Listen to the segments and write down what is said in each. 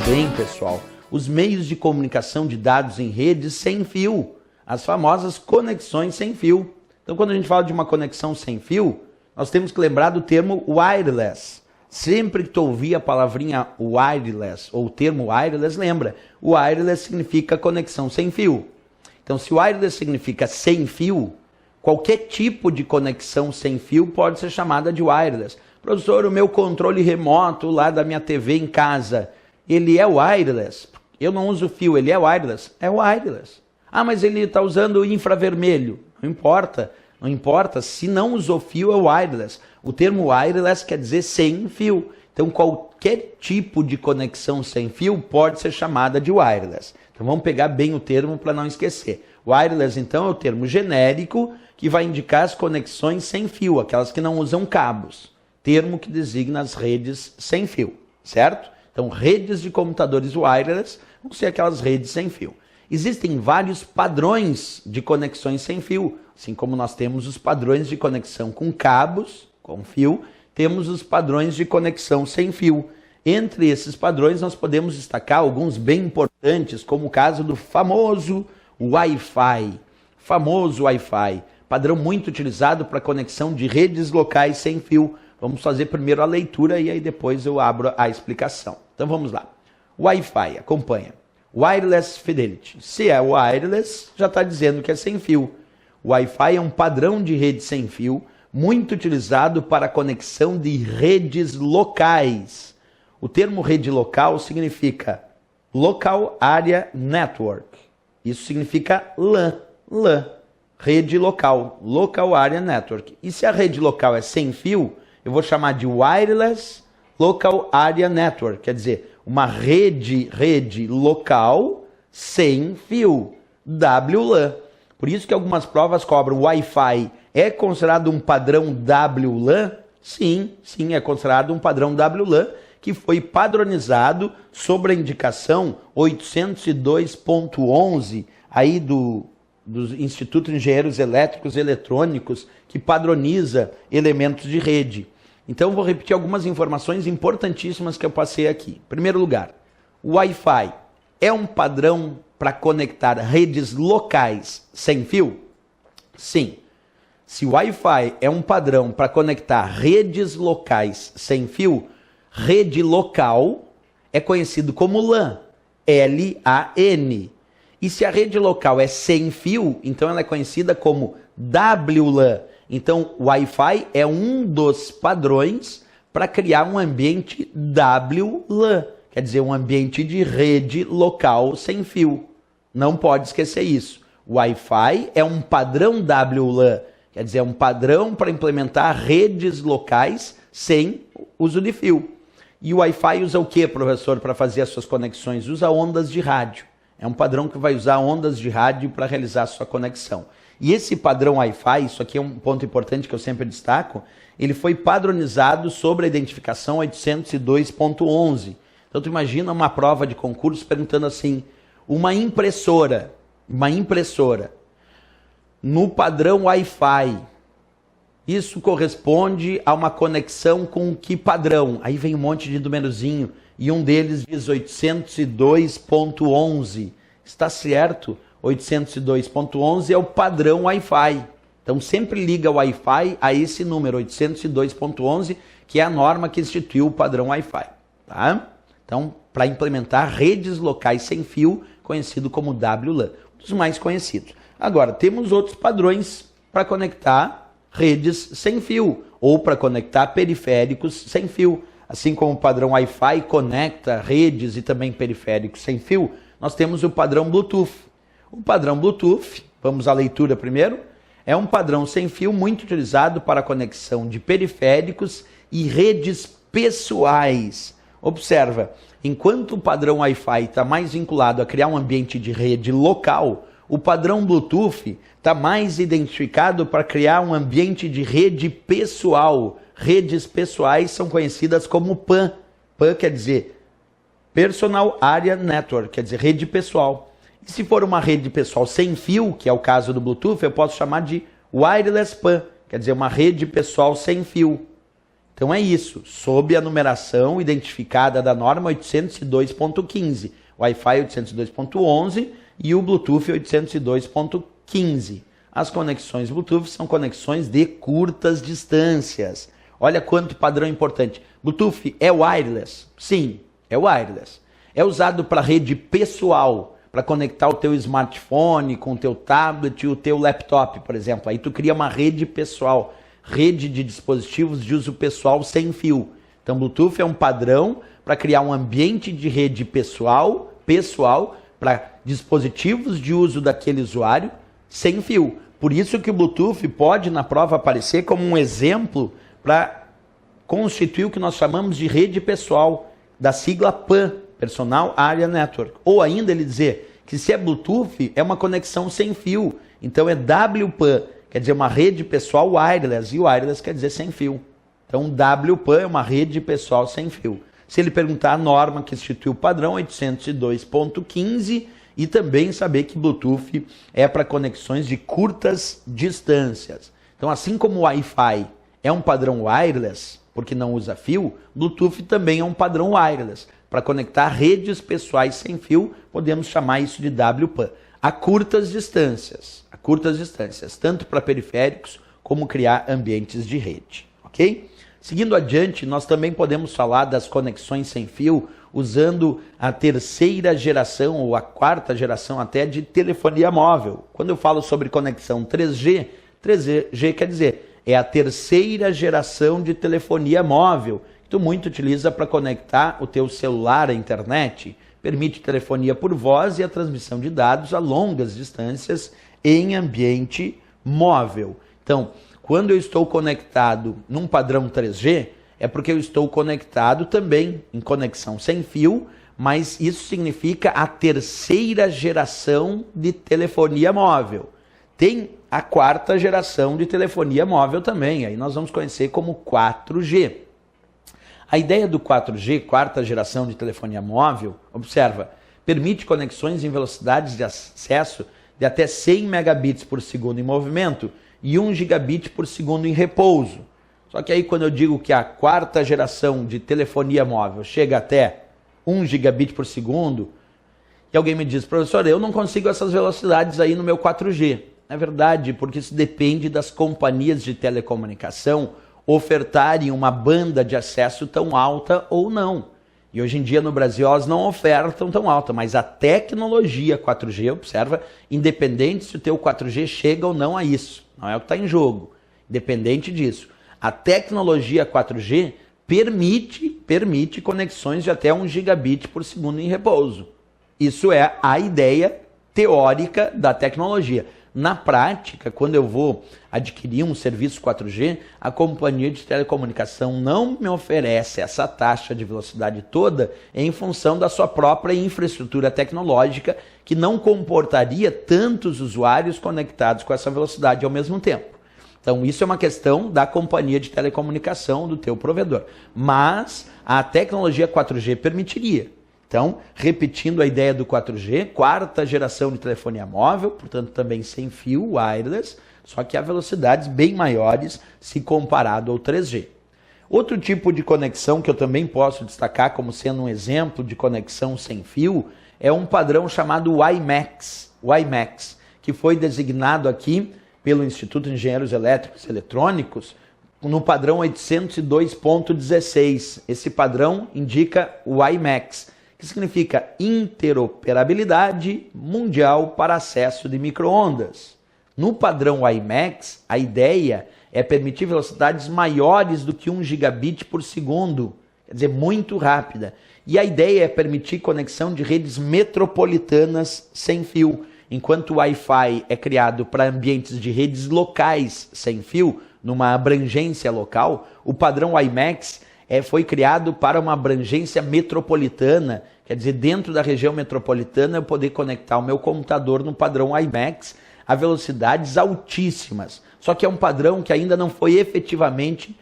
bem, pessoal, os meios de comunicação de dados em redes sem fio, as famosas conexões sem fio. Então, quando a gente fala de uma conexão sem fio, nós temos que lembrar do termo wireless. Sempre que tu ouvir a palavrinha wireless ou o termo wireless, lembra, o wireless significa conexão sem fio. Então, se wireless significa sem fio, qualquer tipo de conexão sem fio pode ser chamada de wireless. Professor, o meu controle remoto lá da minha TV em casa, ele é wireless? Eu não uso fio, ele é wireless? É wireless. Ah, mas ele está usando infravermelho. Não importa. Não importa, se não usou fio é wireless. O termo wireless quer dizer sem fio. Então qualquer tipo de conexão sem fio pode ser chamada de wireless. Então vamos pegar bem o termo para não esquecer. Wireless então é o termo genérico que vai indicar as conexões sem fio, aquelas que não usam cabos. Termo que designa as redes sem fio, certo? Então redes de computadores wireless vão ser aquelas redes sem fio. Existem vários padrões de conexões sem fio, assim como nós temos os padrões de conexão com cabos, com fio, temos os padrões de conexão sem fio. Entre esses padrões nós podemos destacar alguns bem importantes, como o caso do famoso Wi-Fi. Famoso Wi-Fi, padrão muito utilizado para conexão de redes locais sem fio. Vamos fazer primeiro a leitura e aí depois eu abro a explicação. Então vamos lá. Wi-Fi, acompanha. Wireless Fidelity. Se é wireless, já está dizendo que é sem fio. O Wi-Fi é um padrão de rede sem fio, muito utilizado para a conexão de redes locais. O termo rede local significa Local Area Network. Isso significa LAN, rede local, Local Area Network. E se a rede local é sem fio, eu vou chamar de Wireless Local Area Network, quer dizer, uma rede local sem fio, WLAN. Por isso que algumas provas cobram Wi-Fi. É considerado um padrão WLAN? Sim, é considerado um padrão WLAN que foi padronizado sobre a indicação 802.11 aí do Instituto de Engenheiros Elétricos e Eletrônicos, que padroniza elementos de rede. Então, vou repetir algumas informações importantíssimas que eu passei aqui. Em primeiro lugar, o Wi-Fi é um padrão para conectar redes locais sem fio? Sim. Se o Wi-Fi é um padrão para conectar redes locais sem fio, rede local é conhecido como LAN, L-A-N. E se a rede local é sem fio, então ela é conhecida como WLAN. Então, o Wi-Fi é um dos padrões para criar um ambiente WLAN, quer dizer, um ambiente de rede local sem fio. Não pode esquecer isso. O Wi-Fi é um padrão WLAN, quer dizer, é um padrão para implementar redes locais sem uso de fio. E o Wi-Fi usa o que, professor, para fazer as suas conexões? Usa ondas de rádio. É um padrão que vai usar ondas de rádio para realizar a sua conexão. E esse padrão Wi-Fi, isso aqui é um ponto importante que eu sempre destaco, ele foi padronizado sobre a identificação 802.11. Então tu imagina uma prova de concurso perguntando assim, uma impressora no padrão Wi-Fi, isso corresponde a uma conexão com que padrão? Aí vem um monte de numerozinho e um deles diz 802.11. Está certo? 802.11 é o padrão Wi-Fi. Então sempre liga o Wi-Fi a esse número, 802.11, que é a norma que instituiu o padrão Wi-Fi. Tá? Então, para implementar redes locais sem fio, conhecido como WLAN, um dos mais conhecidos. Agora, temos outros padrões para conectar redes sem fio, ou para conectar periféricos sem fio. Assim como o padrão Wi-Fi conecta redes e também periféricos sem fio, nós temos o padrão Bluetooth. O padrão Bluetooth, vamos à leitura primeiro, é um padrão sem fio muito utilizado para a conexão de periféricos e redes pessoais. Observa, enquanto o padrão Wi-Fi está mais vinculado a criar um ambiente de rede local, o padrão Bluetooth está mais identificado para criar um ambiente de rede pessoal. Redes pessoais são conhecidas como PAN. PAN quer dizer Personal Area Network, quer dizer rede pessoal. E se for uma rede pessoal sem fio, que é o caso do Bluetooth, eu posso chamar de Wireless PAN, quer dizer uma rede pessoal sem fio. Então é isso, sob a numeração identificada da norma 802.15, Wi-Fi 802.11 e o Bluetooth 802.15. As conexões Bluetooth são conexões de curtas distâncias. Olha quanto padrão importante. Bluetooth é wireless? Sim, é wireless. É usado para rede pessoal, para conectar o teu smartphone com o teu tablet e o teu laptop, por exemplo. Aí tu cria uma rede pessoal, rede de dispositivos de uso pessoal sem fio. Então, Bluetooth é um padrão para criar um ambiente de rede pessoal para dispositivos de uso daquele usuário sem fio. Por isso que o Bluetooth pode, na prova, aparecer como um exemplo para constituir o que nós chamamos de rede pessoal, da sigla PAN, Personal Area Network. Ou ainda ele dizer que se é Bluetooth, é uma conexão sem fio. Então é WPAN, quer dizer uma rede pessoal wireless, e wireless quer dizer sem fio. Então WPAN é uma rede pessoal sem fio. Se ele perguntar a norma que institui o padrão 802.15 e também saber que Bluetooth é para conexões de curtas distâncias. Então assim como o Wi-Fi é um padrão wireless, porque não usa fio, Bluetooth também é um padrão wireless. Para conectar redes pessoais sem fio, podemos chamar isso de WPAN. A curtas distâncias, tanto para periféricos como criar ambientes de rede, ok? Seguindo adiante, nós também podemos falar das conexões sem fio usando a terceira geração ou a quarta geração até de telefonia móvel. Quando eu falo sobre conexão 3G, 3G quer dizer é a terceira geração de telefonia móvel, que tu muito utiliza para conectar o teu celular à internet. Permite telefonia por voz e a transmissão de dados a longas distâncias em ambiente móvel. Então, quando eu estou conectado num padrão 3G, é porque eu estou conectado também em conexão sem fio, mas isso significa a terceira geração de telefonia móvel. Tem a quarta geração de telefonia móvel também, aí nós vamos conhecer como 4G. A ideia do 4G, quarta geração de telefonia móvel, observa, permite conexões em velocidades de acesso de até 100 megabits por segundo em movimento e 1 gigabit por segundo em repouso. Só que aí quando eu digo que a quarta geração de telefonia móvel chega até 1 gigabit por segundo, e alguém me diz, professor, eu não consigo essas velocidades aí no meu 4G. É verdade, porque isso depende das companhias de telecomunicação ofertarem uma banda de acesso tão alta ou não. E hoje em dia no Brasil elas não ofertam tão alta, mas a tecnologia 4G, observa, independente se o teu 4G chega ou não a isso, não é o que está em jogo, independente disso. A tecnologia 4G permite conexões de até 1 gigabit por segundo em repouso. Isso é a ideia teórica da tecnologia. Na prática, quando eu vou adquirir um serviço 4G, a companhia de telecomunicação não me oferece essa taxa de velocidade toda em função da sua própria infraestrutura tecnológica, que não comportaria tantos usuários conectados com essa velocidade ao mesmo tempo. Então, isso é uma questão da companhia de telecomunicação, do teu provedor. Mas a tecnologia 4G permitiria. Então, repetindo a ideia do 4G, quarta geração de telefonia móvel, portanto também sem fio, wireless, só que a velocidades bem maiores se comparado ao 3G. Outro tipo de conexão que eu também posso destacar como sendo um exemplo de conexão sem fio é um padrão chamado WiMAX, que foi designado aqui pelo Instituto de Engenheiros Elétricos e Eletrônicos no padrão 802.16. Esse padrão indica o WiMAX, que significa interoperabilidade mundial para acesso de micro-ondas. No padrão WiMAX, a ideia é permitir velocidades maiores do que 1 gigabit por segundo, quer dizer, muito rápida. E a ideia é permitir conexão de redes metropolitanas sem fio, enquanto o Wi-Fi é criado para ambientes de redes locais sem fio, numa abrangência local, o padrão WiMAX foi criado para uma abrangência metropolitana, quer dizer, dentro da região metropolitana eu poder conectar o meu computador no padrão WiMAX a velocidades altíssimas. Só que é um padrão que ainda não foi efetivamente,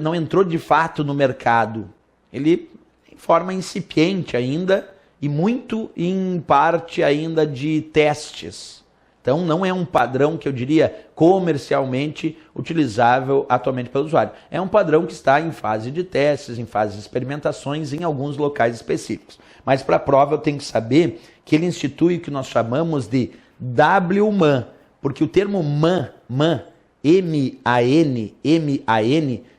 não entrou de fato no mercado. Ele em forma incipiente ainda e muito em parte ainda de testes. Então não é um padrão que eu diria comercialmente utilizável atualmente pelo usuário. É um padrão que está em fase de testes, em fase de experimentações em alguns locais específicos. Mas para a prova eu tenho que saber que ele institui o que nós chamamos de WMAN, porque o termo MAN, M-A-N,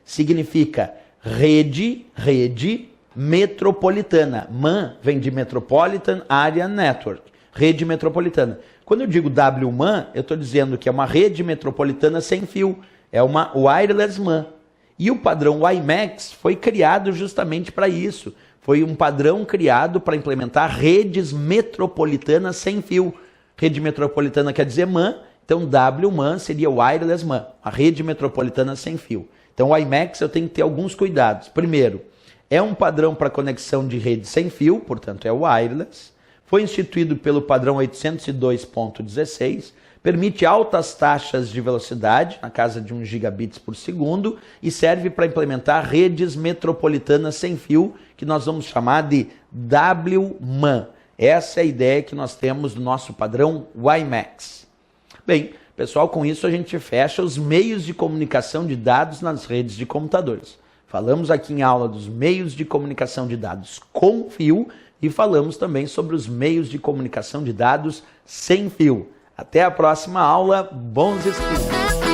significa rede metropolitana. MAN vem de Metropolitan Area Network, rede metropolitana. Quando eu digo WMAN, eu estou dizendo que é uma rede metropolitana sem fio, é uma wireless MAN. E o padrão WiMAX foi criado justamente para isso. Foi um padrão criado para implementar redes metropolitanas sem fio. Rede metropolitana quer dizer MAN, então WMAN seria wireless MAN, a rede metropolitana sem fio. Então o WiMAX eu tenho que ter alguns cuidados. Primeiro, é um padrão para conexão de rede sem fio, portanto é wireless. Foi instituído pelo padrão 802.16, permite altas taxas de velocidade, na casa de 1 gigabits por segundo, e serve para implementar redes metropolitanas sem fio, que nós vamos chamar de WMAN. Essa é a ideia que nós temos do nosso padrão WiMAX. Bem, pessoal, com isso a gente fecha os meios de comunicação de dados nas redes de computadores. Falamos aqui em aula dos meios de comunicação de dados com fio e falamos também sobre os meios de comunicação de dados sem fio. Até a próxima aula. Bons estudos!